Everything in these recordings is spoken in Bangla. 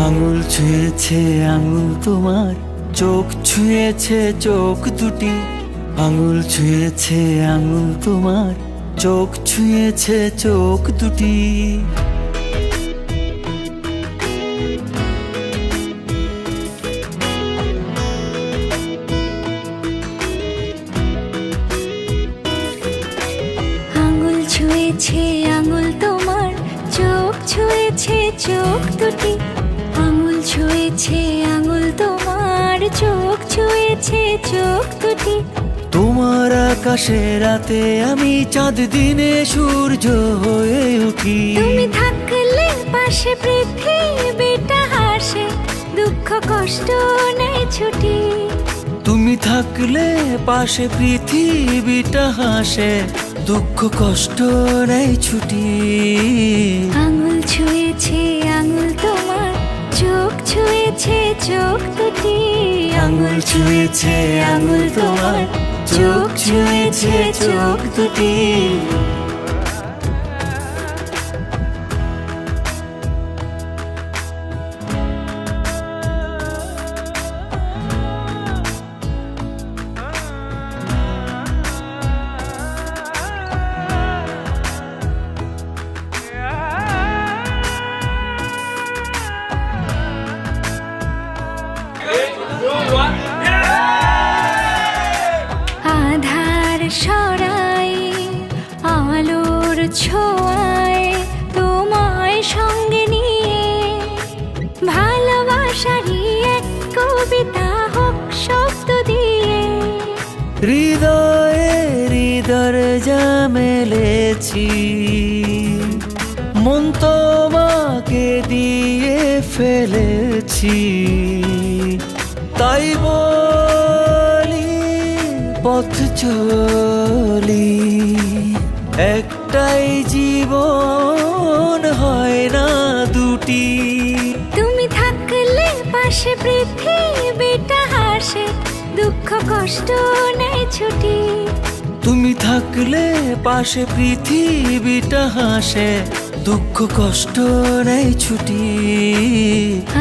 আঙুল ছুঁয়েছে আঙুল তোমার, চোখ ছুঁয়েছে চোখ দুটি। আঙুল ছুঁয়েছে আঙুল তোমার, চোখ ছুঁয়েছে চোখ দুটি। আঙুল ছুঁয়েছে আঙুল তোমার, চোখ ছুঁয়েছে চোখ দুটি। আঙুল ছুঁয়েছে আঙুল তোমার, চোখ ছুঁয়েছে চোখ দুটি। তোমার আকাশে রাতে আমি চাঁদ, দিনে সূর্য হয়ে উঠি। তুমি থাকলে পাশে পৃথিবীটা হাসে, দুঃখ কষ্ট নেই ছুটি। তুমি থাকলে পাশে পৃথিবীটা হাসে, দুঃখ কষ্ট নেই ছুটি। আঙুল ছুঁয়েছে আঙুল তোমার, চোখ ছুঁয়েছে চোখ দুটি। আঙুল ছুঁয়েছে আঙুল তোমার, চোখ ছুঁয়েছে চোখ দুটি। আধার সরাই আলোর ছোঁয়ায়, তোমায় সঙ্গে নিয়ে ভালোবাসারই এক কবিতা হোক শব্দ দিয়ে। হৃদয়ে হৃদয় মেলেছি, মন তোমাকে দিয়ে ফেলেছি। তাই বলি পথ চলি, একটাই জীবন হয় না দুটি। তুমি থাকলে পাশে পৃথিবীটা হাসে, দুঃখ কষ্ট নেই ছুটি। তুমি থাকলে পাশে পৃথিবীটা হাসে, দুঃখ কষ্ট নেই ছুটি।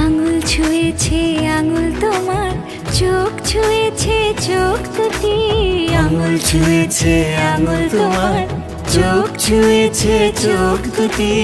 আঙুল ছুঁয়েছে আঙুল তোমার, চোখ ছুঁয়েছে চোখ দুটি। আঙুল ছুঁয়েছে আঙুল তোমার, চোখ ছুঁয়েছে চোখ দুটি।